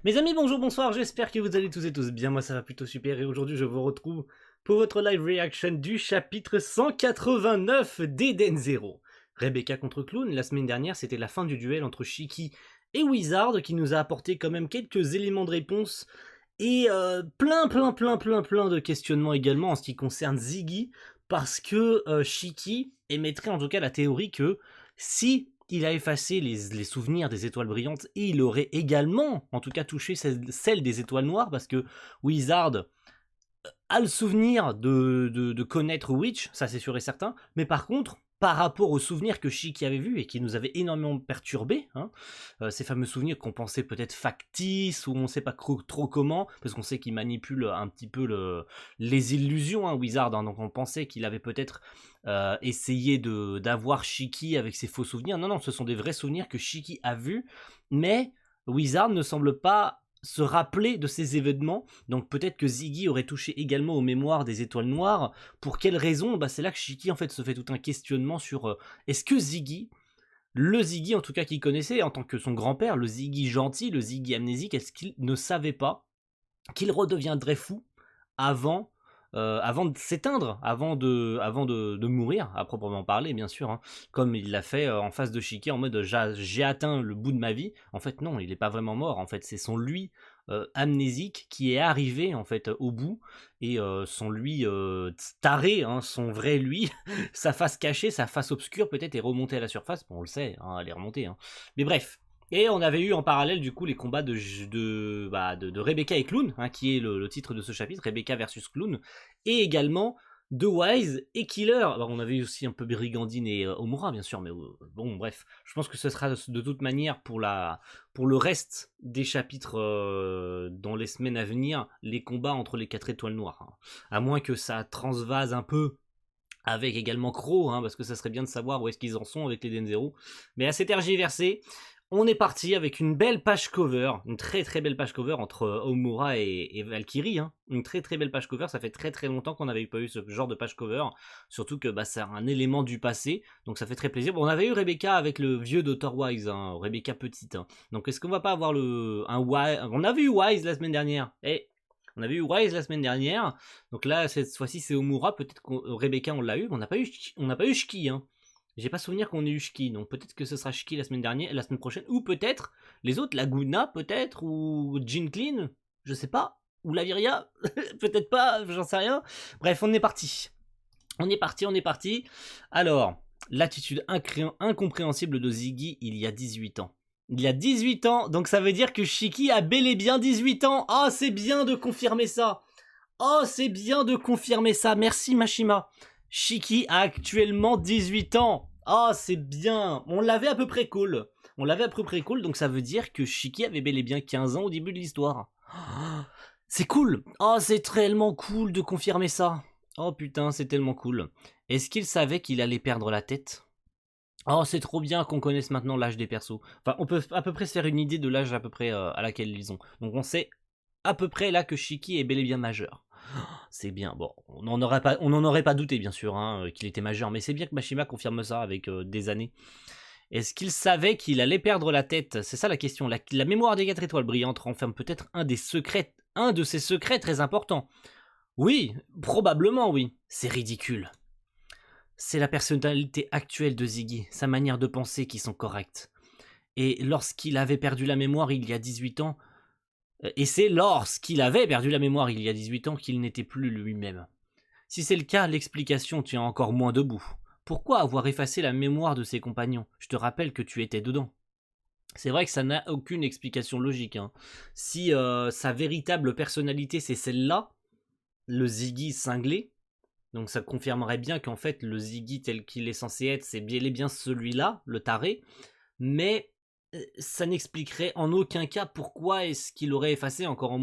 Mes amis, bonjour, bonsoir, j'espère que vous allez tous et tous bien, moi ça va plutôt super et aujourd'hui je vous retrouve pour votre live reaction du chapitre 189 d'Eden Zero. Rebecca contre Clown, la semaine dernière c'était la fin du duel entre Shiki et Wizard qui nous a apporté quand même quelques éléments de réponse et plein de questionnements également en ce qui concerne Ziggy parce que Shiki émettrait en tout cas la théorie que si il a effacé les souvenirs des étoiles brillantes et il aurait également, en tout cas, touché celle des étoiles noires, parce que Wizard a le souvenir de connaître Witch, ça c'est sûr et certain, mais par contre, par rapport aux souvenirs que Shiki avait vus et qui nous avaient énormément perturbés, hein, ces fameux souvenirs qu'on pensait peut-être factices ou on ne sait pas trop comment, parce qu'on sait qu'il manipule un petit peu les illusions, hein, Wizard, hein, donc on pensait qu'il avait peut-être essayé d'avoir Shiki avec ses faux souvenirs. Non, non, ce sont des vrais souvenirs que Shiki a vus, mais Wizard ne semble pas se rappeler de ces événements, donc peut-être que Ziggy aurait touché également aux mémoires des étoiles noires. Pour quelle raison? C'est là que Shiki en fait se fait tout un questionnement sur est-ce que Ziggy, le Ziggy en tout cas qu'il connaissait en tant que son grand-père, le Ziggy gentil, le Ziggy amnésique, est-ce qu'il ne savait pas qu'il redeviendrait fou avant avant de s'éteindre, avant de mourir, à proprement parler, bien sûr, hein, comme il l'a fait en face de Shiki en mode j'ai atteint le bout de ma vie. En fait, non, il n'est pas vraiment mort. En fait, c'est son lui amnésique qui est arrivé en fait au bout et son lui taré, hein, son vrai lui, sa face cachée, sa face obscure peut-être est remontée à la surface. Bon, on le sait, hein, elle est remontée. Hein. Mais bref. Et on avait eu en parallèle du coup les combats de Rebecca et Clown, hein, qui est le titre de ce chapitre, Rebecca versus Clown, et également de Wise et Killer. Alors on avait eu aussi un peu Brigandine et Omura bien sûr, mais bon bref, je pense que ce sera de toute manière pour le reste des chapitres dans les semaines à venir, les combats entre les 4 étoiles noires. Hein. À moins que ça transvase un peu avec également Crow, hein, parce que ça serait bien de savoir où est-ce qu'ils en sont avec les Denzero. Mais assez tergiversé, on est parti avec une belle page cover, une très belle page cover entre Omura et Valkyrie, hein. Une très belle page cover, ça fait très longtemps qu'on n'avait pas eu ce genre de page cover, surtout que c'est un élément du passé, donc ça fait très plaisir. Bon, on avait eu Rebecca avec le vieux Dr. Wise, hein, Rebecca petite, hein. Donc est-ce qu'on va pas avoir on avait eu Wise la semaine dernière, on avait eu Wise la semaine dernière, donc là cette fois-ci c'est Omura, peut-être que Rebecca on l'a eu, mais on n'a pas eu Shiki, hein. J'ai pas souvenir qu'on ait eu Shiki, donc peut-être que ce sera Shiki la semaine prochaine, ou peut-être les autres, Laguna peut-être, ou Jean Clean, je sais pas, ou Laviria, peut-être pas, j'en sais rien. Bref, on est parti. On est parti. Alors, l'attitude incompréhensible de Ziggy il y a 18 ans. Il y a 18 ans, donc ça veut dire que Shiki a bel et bien 18 ans. Oh, c'est bien de confirmer ça. Oh, c'est bien de confirmer ça. Merci Mashima. Shiki a actuellement 18 ans. Oh, c'est bien. On l'avait à peu près cool. On l'avait à peu près cool, donc ça veut dire que Shiki avait bel et bien 15 ans au début de l'histoire. Oh, c'est cool. Oh, c'est tellement cool de confirmer ça. Oh putain, c'est tellement cool. Est-ce qu'il savait qu'il allait perdre la tête? Oh, c'est trop bien qu'on connaisse maintenant l'âge des persos. Enfin, on peut à peu près se faire une idée de l'âge à peu près à laquelle ils ont. Donc on sait à peu près là que Shiki est bel et bien majeur. C'est bien, bon, on n'en aurait pas douté bien sûr hein, qu'il était majeur, mais c'est bien que Mashima confirme ça avec des années. Est-ce qu'il savait qu'il allait perdre la tête? C'est ça la question. La mémoire des 4 étoiles brillantes renferme peut-être un de ses secrets très importants. Oui, probablement oui. C'est ridicule. C'est la personnalité actuelle de Ziggy, sa manière de penser qui sont correctes. Et lorsqu'il avait perdu la mémoire il y a 18 ans, et c'est lorsqu'il avait perdu la mémoire il y a 18 ans qu'il n'était plus lui-même. Si c'est le cas, l'explication tient encore moins debout. Pourquoi avoir effacé la mémoire de ses compagnons? Je te rappelle que tu étais dedans. C'est vrai que ça n'a aucune explication logique. Hein. Si sa véritable personnalité c'est celle-là, le Ziggy cinglé, donc ça confirmerait bien qu'en fait le Ziggy tel qu'il est censé être, c'est bel et bien celui-là, le taré, mais ça n'expliquerait en aucun cas pourquoi est-ce qu'il aurait effacé encore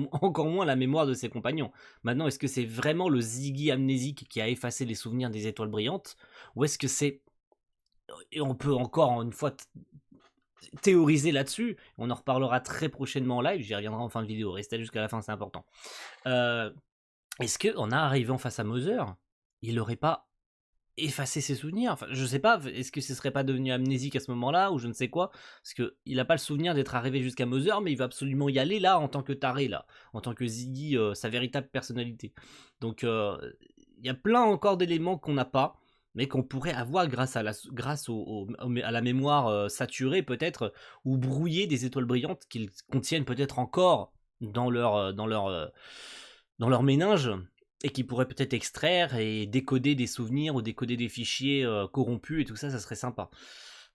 moins la mémoire de ses compagnons. Maintenant, est-ce que c'est vraiment le Ziggy amnésique qui a effacé les souvenirs des étoiles brillantes, ou est-ce que c'est... Et on peut encore une fois théoriser là-dessus, on en reparlera très prochainement en live, j'y reviendrai en fin de vidéo, restez jusqu'à la fin, c'est important. Est-ce qu'on a arrivé en face à Mother, il n'aurait pas effacer ses souvenirs. Enfin, je sais pas, est-ce que ce serait pas devenu amnésique à ce moment-là, ou je ne sais quoi, parce qu'il a pas le souvenir d'être arrivé jusqu'à Mother, mais il va absolument y aller là, en tant que taré, là, en tant que Ziggy, sa véritable personnalité. Donc, il y a plein encore d'éléments qu'on n'a pas, mais qu'on pourrait avoir grâce à à la mémoire saturée, peut-être, ou brouillée des étoiles brillantes qu'ils contiennent peut-être encore dans leur méninge, et qui pourrait peut-être extraire et décoder des souvenirs ou décoder des fichiers corrompus et tout ça, ça serait sympa.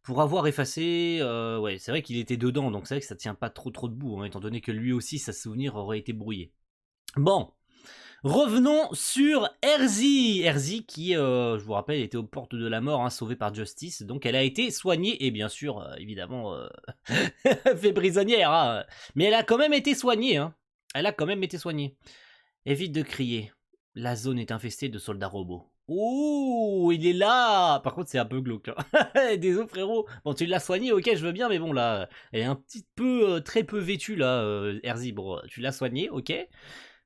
Pour avoir effacé, ouais, c'est vrai qu'il était dedans, donc c'est vrai que ça tient pas trop debout, hein, étant donné que lui aussi, sa souvenir aurait été brouillé. Bon, revenons sur Erzi. Erzi qui, je vous rappelle, était aux portes de la mort, hein, sauvée par Justice, donc elle a été soignée, et bien sûr, évidemment, fait prisonnière, hein, mais elle a quand même été soignée, hein. Elle a quand même été soignée. Évite de crier. La zone est infestée de soldats robots. Oh, il est là. Par contre, c'est un peu glauque. Hein. Désolé, frérot. Bon, tu l'as soigné, ok, je veux bien, mais bon, là, elle est un petit peu, très peu vêtue, là, Erzi. Bon, tu l'as soignée, ok.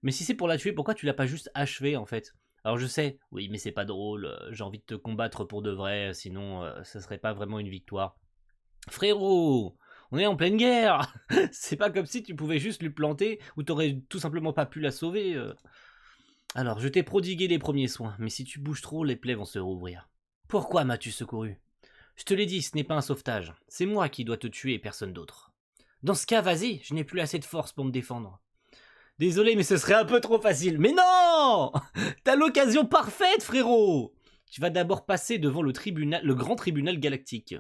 Mais si c'est pour la tuer, pourquoi tu l'as pas juste achevée, en fait? Alors, je sais, oui, mais c'est pas drôle. J'ai envie de te combattre pour de vrai, sinon, ça serait pas vraiment une victoire. Frérot, on est en pleine guerre. C'est pas comme si tu pouvais juste lui planter ou t'aurais tout simplement pas pu la sauver. Alors, je t'ai prodigué les premiers soins, mais si tu bouges trop, les plaies vont se rouvrir. Pourquoi m'as-tu secouru? Je te l'ai dit, ce n'est pas un sauvetage. C'est moi qui dois te tuer et personne d'autre. Dans ce cas, vas-y, je n'ai plus assez de force pour me défendre. Désolé, mais ce serait un peu trop facile. Mais non! T'as l'occasion parfaite, frérot! Tu vas d'abord passer devant le grand tribunal galactique.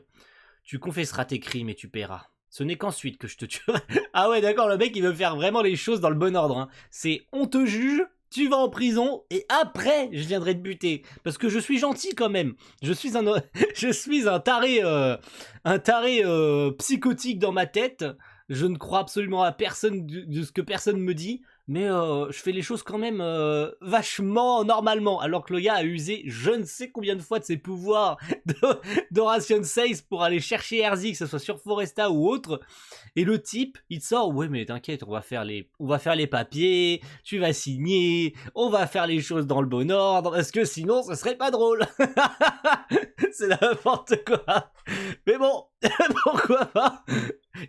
Tu confesseras tes crimes et tu paieras. Ce n'est qu'ensuite que je te tuerai. Ah ouais, d'accord, le mec, il veut faire vraiment les choses dans le bon ordre. Hein. C'est on te juge, tu vas en prison, et après, je viendrai te buter. Parce que je suis gentil quand même. Je suis un, je suis un taré, psychotique dans ma tête. Je ne crois absolument à personne de ce que personne me dit. Mais je fais les choses quand même vachement normalement. Alors que le gars a usé je ne sais combien de fois de ses pouvoirs d'Horation 16 pour aller chercher Erzi, que ce soit sur Foresta ou autre. Et le type, il te sort, ouais mais t'inquiète, on va faire les papiers, tu vas signer, on va faire les choses dans le bon ordre, parce que sinon ce serait pas drôle. C'est n'importe quoi. Mais bon, pourquoi pas.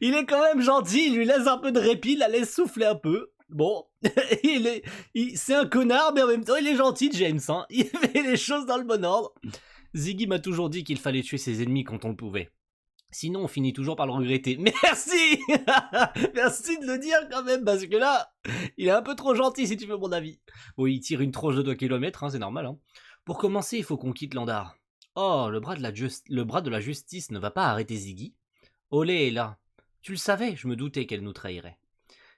Il est quand même gentil, il lui laisse un peu de répit, il la laisse souffler un peu. Bon, c'est un connard, mais en même temps il est gentil, James. Hein. Il fait les choses dans le bon ordre. Ziggy m'a toujours dit qu'il fallait tuer ses ennemis quand on le pouvait. Sinon, on finit toujours par le regretter. Merci. Merci de le dire quand même, parce que là, il est un peu trop gentil si tu veux mon avis. Bon, il tire une tronche de 2 km, hein, c'est normal. Hein. Pour commencer, il faut qu'on quitte Landar. Oh, le bras de la justice ne va pas arrêter Ziggy. Olé est là. Tu le savais, je me doutais qu'elle nous trahirait.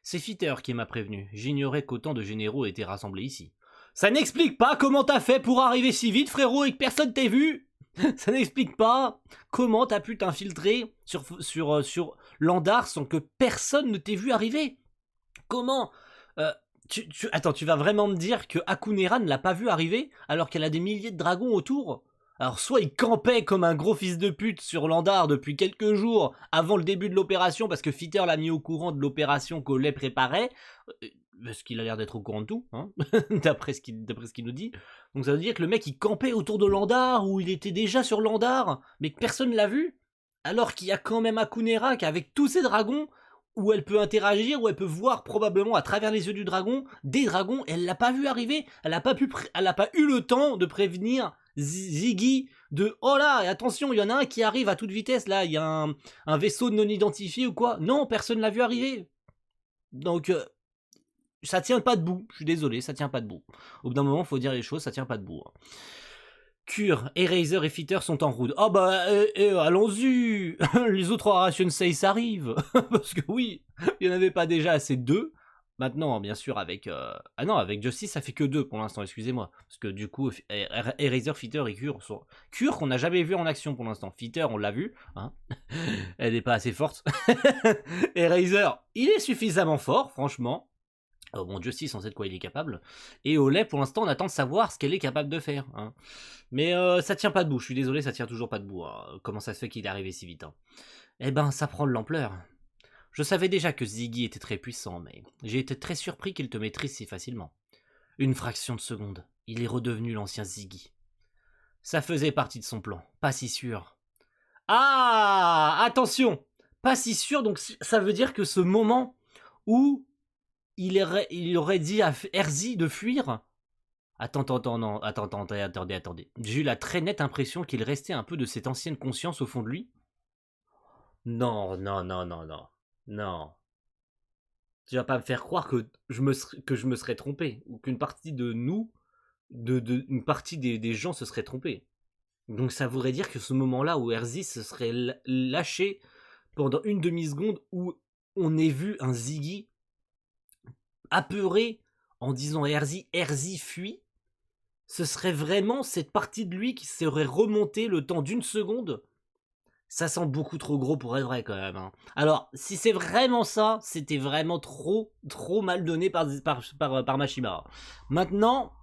C'est Fitter qui m'a prévenu. J'ignorais qu'autant de généraux étaient rassemblés ici. Ça n'explique pas comment t'as fait pour arriver si vite, frérot, et que personne t'ait vu. Ça n'explique pas comment t'as pu t'infiltrer sur Landar sans que personne ne t'ait vu arriver. Comment Attends, tu vas vraiment me dire que Akunera ne l'a pas vu arriver alors qu'elle a des milliers de dragons autour? Alors soit il campait comme un gros fils de pute sur Landar depuis quelques jours avant le début de l'opération parce que Fitter l'a mis au courant de l'opération qu'Olé préparait, parce qu'il a l'air d'être au courant de tout, hein, d'après ce qu'il nous dit. Donc ça veut dire que le mec il campait autour de Landar ou il était déjà sur Landar, mais que personne l'a vu, alors qu'il y a quand même Akunera qui avec tous ses dragons où elle peut interagir, où elle peut voir probablement à travers les yeux du dragon des dragons, et elle l'a pas vu arriver, elle a pas eu le temps de prévenir Ziggy de oh là, attention, il y en a un qui arrive à toute vitesse là, il y a un vaisseau non identifié ou quoi. Non, personne l'a vu arriver. Donc ça tient pas debout, je suis désolé, ça tient pas debout. Au bout d'un moment, faut dire les choses, ça tient pas debout. Hein. Cure, Eraser et Fitter sont en route. Oh bah, allons-y. Les autres Horation 6 arrivent. Parce que oui, il n'y en avait pas déjà assez de 2. Maintenant, bien sûr, avec... Ah non, avec Justice, ça fait que 2 pour l'instant, excusez-moi. Parce que du coup, Eraser, Fitter et Cure sont... Cure qu'on n'a jamais vu en action pour l'instant. Fitter, on l'a vu. Hein. Elle n'est pas assez forte. Eraser, il est suffisamment fort, franchement. Oh bon, Justice, on sait de quoi il est capable. Et Olé, pour l'instant, on attend de savoir ce qu'elle est capable de faire. Hein. Mais ça tient pas debout, je suis désolé, ça tient toujours pas debout. Hein. Comment ça se fait qu'il est arrivé si vite? Hein. Eh ben, ça prend de l'ampleur. Je savais déjà que Ziggy était très puissant, mais j'ai été très surpris qu'il te maîtrise si facilement. Une fraction de seconde, il est redevenu l'ancien Ziggy. Ça faisait partie de son plan. Pas si sûr. Ah, attention. Pas si sûr, donc ça veut dire que ce moment où il aurait dit à Erzi de fuir. Attendez. J'ai eu la très nette impression qu'il restait un peu de cette ancienne conscience au fond de lui. Non. Non. Tu vas pas me faire croire que je me serais trompé, ou qu'une partie de nous, une partie des gens se serait trompé. Donc ça voudrait dire que ce moment-là où Erzi se serait lâché pendant une demi-seconde, où on ait vu un Ziggy apeuré en disant Erzi fuit, ce serait vraiment cette partie de lui qui serait remontée le temps d'une seconde. Ça sent beaucoup trop gros pour être vrai quand même. Hein. Alors, si c'est vraiment ça, c'était vraiment trop mal donné par Mashimara. Maintenant,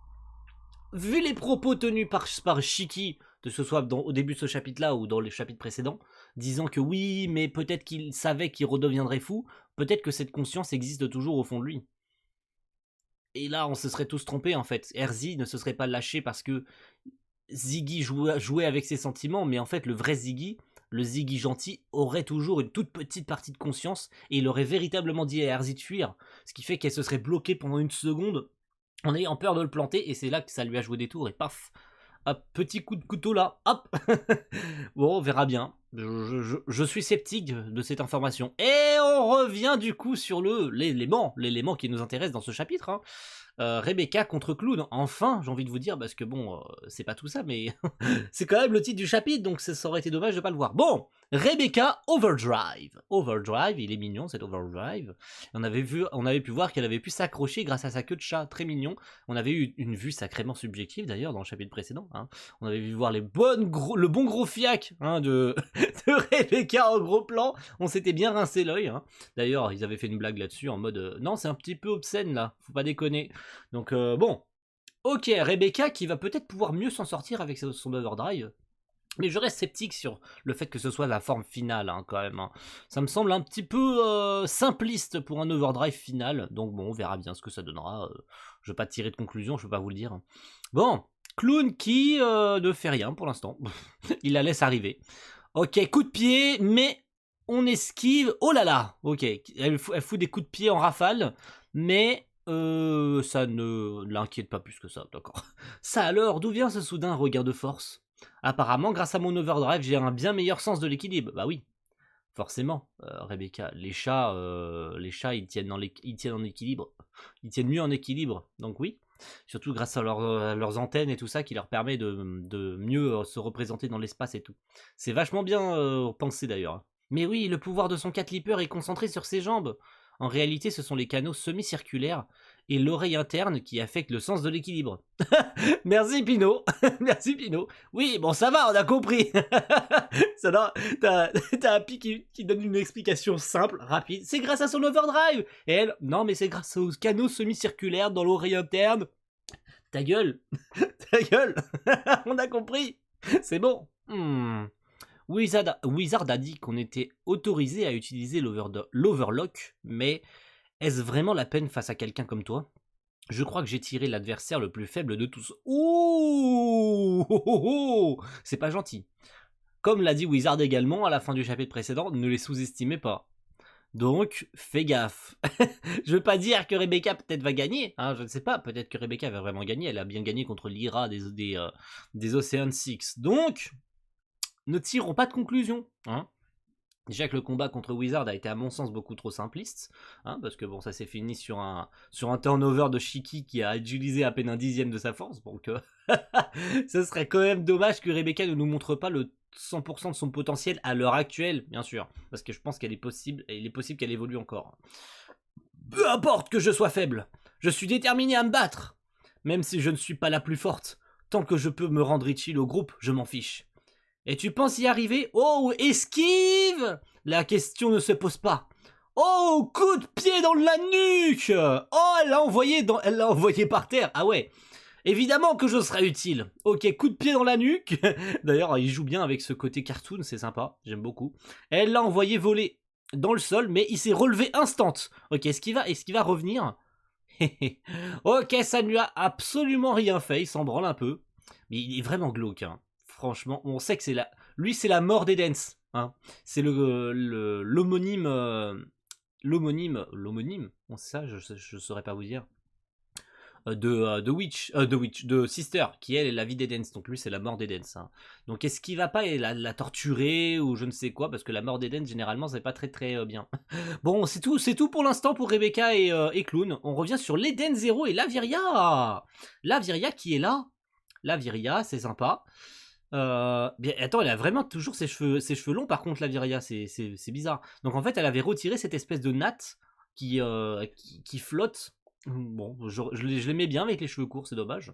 vu les propos tenus par Shiki, que ce soit au début de ce chapitre-là ou dans les chapitres précédents, disant que oui, mais peut-être qu'il savait qu'il redeviendrait fou, peut-être que cette conscience existe toujours au fond de lui. Et là, on se serait tous trompés en fait. Erzi ne se serait pas lâché parce que Ziggy jouait avec ses sentiments, mais en fait, le vrai Ziggy, le Ziggy gentil, aurait toujours une toute petite partie de conscience et il aurait véritablement dit à Erzi de fuir. Ce qui fait qu'elle se serait bloquée pendant une seconde en ayant peur de le planter et c'est là que ça lui a joué des tours et paf, hop, petit coup de couteau là, hop. Bon, on verra bien. Je suis sceptique de cette information. Et on revient du coup sur l'élément qui nous intéresse dans ce chapitre. Hein. Rebecca contre Clown. Enfin, j'ai envie de vous dire, parce que bon, c'est pas tout ça, mais c'est quand même le titre du chapitre, donc ça aurait été dommage de pas le voir. Bon, Rebecca Overdrive. Overdrive, il est mignon cet Overdrive. On avait pu voir qu'elle avait pu s'accrocher grâce à sa queue de chat, très mignon. On avait eu une vue sacrément subjective d'ailleurs dans le chapitre précédent. Hein. On avait vu voir le bon gros fiac hein, de Rebecca en gros plan. On s'était bien rincé l'œil. Hein. D'ailleurs, ils avaient fait une blague là-dessus en mode non, c'est un petit peu obscène là, faut pas déconner. Donc bon, ok, Rebecca qui va peut-être pouvoir mieux s'en sortir avec son overdrive. Mais je reste sceptique sur le fait que ce soit la forme finale, hein, quand même. Hein. Ça me semble un petit peu simpliste pour un overdrive final. Donc bon, on verra bien ce que ça donnera. Je vais pas tirer de conclusion, je peux pas vous le dire. Bon, Clown qui ne fait rien pour l'instant. Il la laisse arriver. Ok, coup de pied, mais on esquive. Oh là là. Ok, elle fout des coups de pied en rafale, mais ça ne l'inquiète pas plus que ça, d'accord. Ça alors, d'où vient ce soudain regain de force? Apparemment, grâce à mon overdrive, j'ai un bien meilleur sens de l'équilibre. Bah oui, forcément, Rebecca. Les chats, ils tiennent en équilibre. Ils tiennent mieux en équilibre, donc oui. Surtout grâce à leurs antennes et tout ça qui leur permet de mieux se représenter dans l'espace et tout. C'est vachement bien pensé d'ailleurs. Mais oui, le pouvoir de son Catleaper est concentré sur ses jambes. En réalité, ce sont les canaux semi-circulaires et l'oreille interne qui affectent le sens de l'équilibre. Merci Pino. Merci Pino. Oui, bon ça va, on a compris. T'as un pic qui donne une explication simple, rapide. C'est grâce à son overdrive. Et elle, non mais c'est grâce aux canaux semi-circulaires dans l'oreille interne. Ta gueule. Ta gueule. On a compris. C'est bon. Wizard a dit qu'on était autorisé à utiliser l'overlock, mais est-ce vraiment la peine face à quelqu'un comme toi? Je crois que j'ai tiré l'adversaire le plus faible de tous. Ouh, c'est pas gentil. Comme l'a dit Wizard également à la fin du chapitre précédent, ne les sous-estimez pas. Donc, fais gaffe. Je veux pas dire que Rebecca peut-être va gagner, hein, je ne sais pas, peut-être que Rebecca va vraiment gagner, elle a bien gagné contre Lyra des Ocean Six. Donc, ne tirons pas de conclusion. Hein. Déjà que le combat contre Wizard a été à mon sens beaucoup trop simpliste, hein, parce que bon ça s'est fini sur un turnover de Shiki qui a utilisé à peine un dixième de sa force, donc ce serait quand même dommage que Rebecca ne nous montre pas le 100% de son potentiel à l'heure actuelle, bien sûr, parce que je pense qu'il est possible qu'elle évolue encore. Peu importe que je sois faible, je suis déterminé à me battre, même si je ne suis pas la plus forte, tant que je peux me rendre utile au groupe, je m'en fiche. Et tu penses y arriver? Oh, esquive! La question ne se pose pas. Oh, coup de pied dans la nuque! Oh, elle l'a envoyé par terre. Ah ouais. Évidemment que je serai utile. Ok, coup de pied dans la nuque. D'ailleurs, il joue bien avec ce côté cartoon, c'est sympa. J'aime beaucoup. Elle l'a envoyé voler dans le sol, mais il s'est relevé instant. Ok, est-ce qu'il va revenir? Ok, ça ne lui a absolument rien fait. Il s'en branle un peu. Mais il est vraiment glauque, hein. franchement, on sait que c'est la... Lui, c'est la mort d'Edens. Hein. C'est l'homonyme... l'homonyme, bon, ça, je saurais pas vous dire. De Sister, qui elle est la vie d'Edens, donc lui c'est la mort d'Edens. Hein. Donc est-ce qu'il va pas la torturer ou je ne sais quoi, parce que la mort d'Edens généralement c'est pas très bien. Bon, c'est tout pour l'instant pour Rebecca et Clown. On revient sur l'Eden Zero et Laviria. Laviria qui est là. Laviria, c'est sympa. Bien, attends, elle a vraiment toujours ses cheveux longs par contre Laviria, c'est bizarre. Donc en fait elle avait retiré cette espèce de natte qui flotte. Bon, je l'aimais bien avec les cheveux courts, c'est dommage.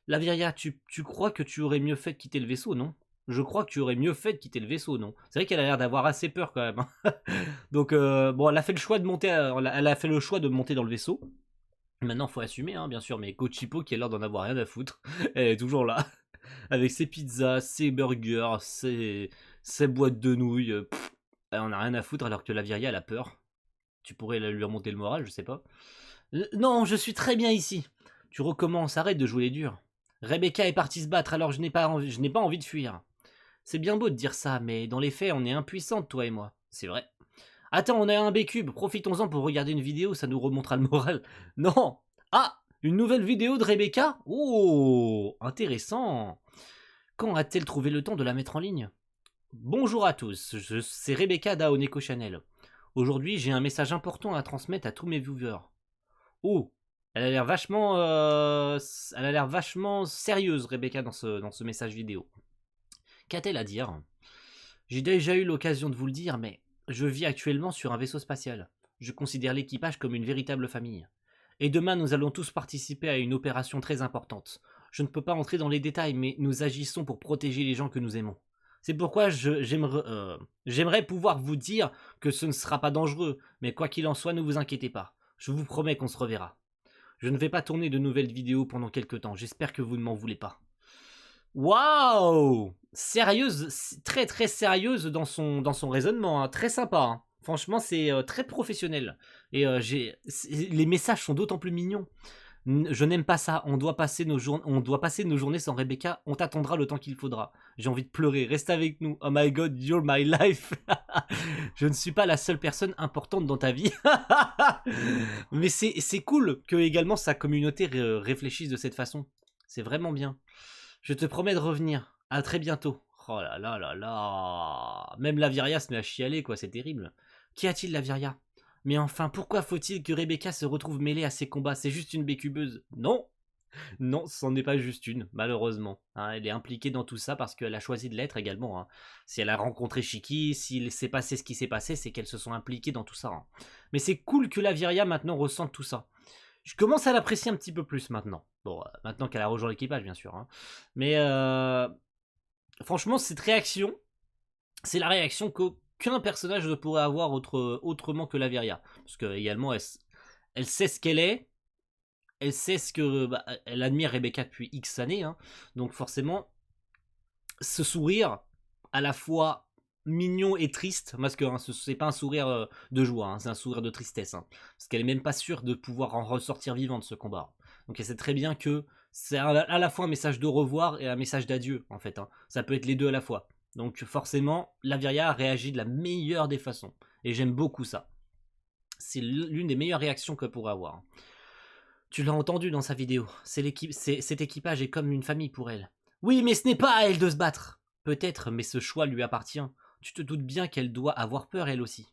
Laviria, tu crois que tu aurais mieux fait de quitter le vaisseau, non? Je crois que tu aurais mieux fait de quitter le vaisseau, non? C'est vrai qu'elle a l'air d'avoir assez peur quand même. Donc, bon, elle a fait le choix de monter, elle a fait le choix de monter dans le vaisseau. Maintenant, faut assumer, hein, bien sûr, mais Kochipo qui a l'air d'en avoir rien à foutre, elle est toujours là. Avec ses pizzas, ses burgers, ses boîtes de nouilles. Elle en a rien à foutre alors que Laviria, elle a peur. Tu pourrais lui remonter le moral, je sais pas. Non, je suis très bien ici. Tu recommences, arrête de jouer les durs. Rebecca est partie se battre, alors je n'ai pas envie de fuir. C'est bien beau de dire ça, mais dans les faits, on est impuissantes, toi et moi. C'est vrai. Attends, on a un B-Cube, profitons-en pour regarder une vidéo, ça nous remontera le moral. Non. Ah, une nouvelle vidéo de Rebecca? Oh, intéressant. Quand a-t-elle trouvé le temps de la mettre en ligne? Bonjour à tous, c'est Rebecca d'Aoneko Channel. Aujourd'hui, j'ai un message important à transmettre à tous mes viewers. Oh, elle a l'air vachement sérieuse, Rebecca, dans ce message vidéo. Qu'a-t-elle à dire? J'ai déjà eu l'occasion de vous le dire, mais je vis actuellement sur un vaisseau spatial. Je considère l'équipage comme une véritable famille. Et demain, nous allons tous participer à une opération très importante. Je ne peux pas entrer dans les détails, mais nous agissons pour protéger les gens que nous aimons. C'est pourquoi j'aimerais pouvoir vous dire que ce ne sera pas dangereux, mais quoi qu'il en soit, ne vous inquiétez pas. Je vous promets qu'on se reverra. Je ne vais pas tourner de nouvelles vidéos pendant quelques temps, j'espère que vous ne m'en voulez pas. Waouh! Sérieuse, très sérieuse dans son raisonnement, hein. Très sympa. Hein. Franchement, c'est très professionnel. Et les messages sont d'autant plus mignons. Je n'aime pas ça. On doit passer nos journées sans Rebecca. On t'attendra le temps qu'il faudra. J'ai envie de pleurer. Reste avec nous. Oh my god, you're my life. Je ne suis pas la seule personne importante dans ta vie. Mais c'est cool que également sa communauté réfléchisse de cette façon. C'est vraiment bien. Je te promets de revenir. À très bientôt. Oh là là là là. Même Laviria se met à chialer, quoi. C'est terrible. Qu'y a-t-il, Laviria? Mais enfin, pourquoi faut-il que Rebecca se retrouve mêlée à ces combats? C'est juste une bécubeuse. Non. Non, c'en est pas juste une, malheureusement. Hein, elle est impliquée dans tout ça parce qu'elle a choisi de l'être également. Hein. Si elle a rencontré Shiki, s'il s'est passé ce qui s'est passé, c'est qu'elles se sont impliquées dans tout ça. Hein. Mais c'est cool que Laviria maintenant ressente tout ça. Je commence à l'apprécier un petit peu plus maintenant. Bon, maintenant qu'elle a rejoint l'équipage, bien sûr. Hein. Mais franchement, cette réaction, c'est la réaction qu'aucun personnage ne pourrait avoir autrement que Laviria. Parce que également, elle sait ce qu'elle est. Elle sait ce que... Bah, elle admire Rebecca depuis X années. Hein. Donc forcément, ce sourire, à la fois mignon et triste, parce que hein, c'est pas un sourire de joie, hein, c'est un sourire de tristesse. Hein, parce qu'elle est même pas sûre de pouvoir en ressortir vivante de ce combat. Donc elle sait très bien que c'est à la fois un message de revoir et un message d'adieu, en fait. Hein. Ça peut être les deux à la fois. Donc forcément, Laviria a réagi de la meilleure des façons. Et j'aime beaucoup ça. C'est l'une des meilleures réactions qu'elle pourrait avoir. Tu l'as entendu dans sa vidéo. Cet équipage est comme une famille pour elle. Oui, mais ce n'est pas à elle de se battre. Peut-être, mais ce choix lui appartient. Tu te doutes bien qu'elle doit avoir peur elle aussi.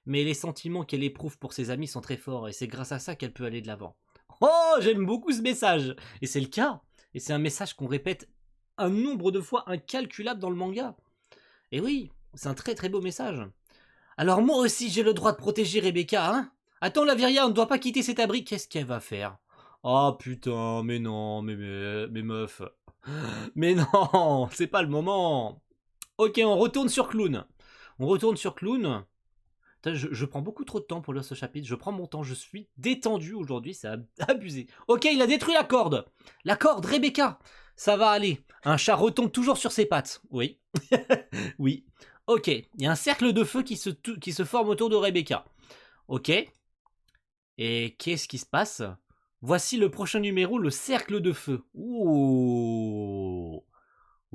Mais les sentiments qu'elle éprouve pour ses amis sont très forts et c'est grâce à ça qu'elle peut aller de l'avant. Oh, j'aime beaucoup ce message. Et c'est le cas. Et c'est un message qu'on répète un nombre de fois incalculable dans le manga. Et oui, c'est un très beau message. Alors moi aussi j'ai le droit de protéger Rebecca, hein? Attends, Laviria, on ne doit pas quitter cet abri. Qu'est-ce qu'elle va faire? Oh putain, mais non, mais meuf. Mais non, c'est pas le moment. Ok, on retourne sur Clown. On retourne sur Clown. Je prends beaucoup trop de temps pour lire ce chapitre. Je prends mon temps, je suis détendu aujourd'hui, c'est abusé. Ok, il a détruit la corde. La corde, Rebecca. Ça va aller. Un chat retombe toujours sur ses pattes. Oui. Oui. Ok, il y a un cercle de feu qui se forme autour de Rebecca. Ok. Et qu'est-ce qui se passe? Voici le prochain numéro, le cercle de feu. Ouh.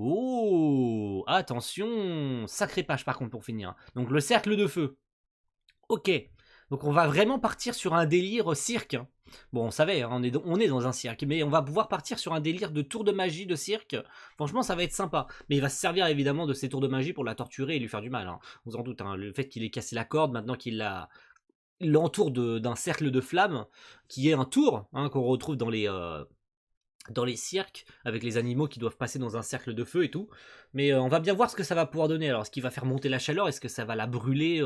Oh, attention, sacrée page par contre pour finir. Donc le cercle de feu. Ok, donc on va vraiment partir sur un délire cirque. Bon, on savait, hein, on est dans un cirque, mais on va pouvoir partir sur un délire de tour de magie de cirque. Franchement, ça va être sympa. Mais il va se servir évidemment de ces tours de magie pour la torturer et lui faire du mal. Hein. Vous en doutez, hein, le fait qu'il ait cassé la corde, maintenant qu'il l'entoure d'un cercle de flammes, qui est un tour hein, qu'on retrouve dans les cirques, avec les animaux qui doivent passer dans un cercle de feu et tout. Mais on va bien voir ce que ça va pouvoir donner. Alors, est-ce qu'il va faire monter la chaleur? Est-ce que ça va la brûler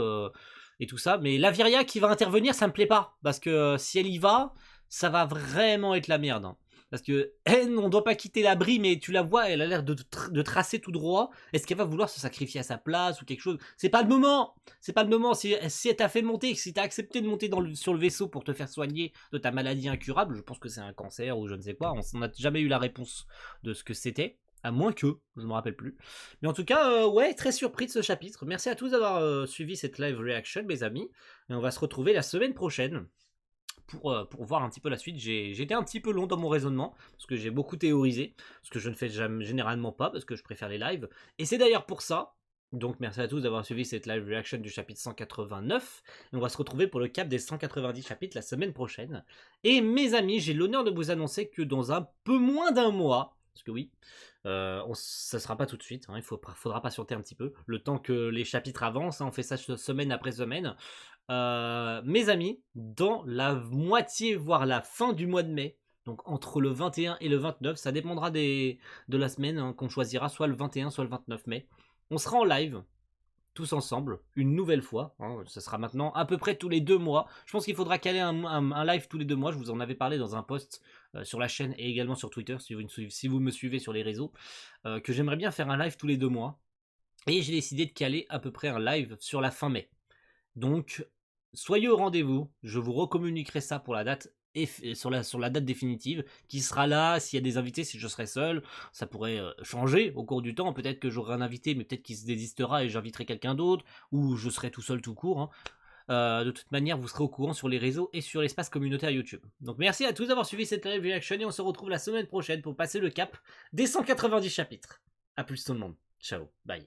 et tout ça? Mais la Viria qui va intervenir, ça me plaît pas. Parce que si elle y va, ça va vraiment être la merde. Hein. Parce que elle, on doit pas quitter l'abri, mais tu la vois, elle a l'air de tracer tout droit. Est-ce qu'elle va vouloir se sacrifier à sa place ou quelque chose? C'est pas le moment. C'est pas le moment. Si elle t'a fait monter, si t'as accepté de monter sur le vaisseau pour te faire soigner de ta maladie incurable, je pense que c'est un cancer ou je ne sais quoi. On n'a jamais eu la réponse de ce que c'était. À moins que, je ne me rappelle plus. Mais en tout cas, ouais, très surpris de ce chapitre. Merci à tous d'avoir suivi cette live reaction, mes amis. Et on va se retrouver la semaine prochaine pour voir un petit peu la suite. J'ai été un petit peu long dans mon raisonnement, parce que j'ai beaucoup théorisé, ce que je ne fais généralement pas, parce que je préfère les lives. Et c'est d'ailleurs pour ça. Donc merci à tous d'avoir suivi cette live reaction du chapitre 189. Et on va se retrouver pour le cap des 190 chapitres la semaine prochaine. Et mes amis, j'ai l'honneur de vous annoncer que dans un peu moins d'un mois, parce que oui, ça sera pas tout de suite, hein, il faudra patienter un petit peu, le temps que les chapitres avancent, hein, on fait ça semaine après semaine. Mes amis, dans la moitié, voire la fin du mois de mai, donc entre le 21 et le 29, ça dépendra de la semaine hein, qu'on choisira, soit le 21, soit le 29 mai, on sera en live, tous ensemble, une nouvelle fois. Hein, ce sera maintenant à peu près tous les 2 mois. Je pense qu'il faudra caler un live tous les 2 mois. Je vous en avais parlé dans un post sur la chaîne et également sur Twitter, si vous me suivez sur les réseaux, que j'aimerais bien faire un live tous les 2 mois. Et j'ai décidé de caler à peu près un live sur la fin mai. Donc, soyez au rendez-vous. Je vous recommuniquerai ça pour la date sur la date définitive, qui sera là, s'il y a des invités, si je serai seul, ça pourrait changer au cours du temps, peut-être que j'aurai un invité, mais peut-être qu'il se désistera et j'inviterai quelqu'un d'autre, ou je serai tout seul tout court. Hein. De toute manière, vous serez au courant sur les réseaux et sur l'espace communautaire YouTube. Donc merci à tous d'avoir suivi cette live reaction et on se retrouve la semaine prochaine pour passer le cap des 190 chapitres. A plus tout le monde. Ciao, bye.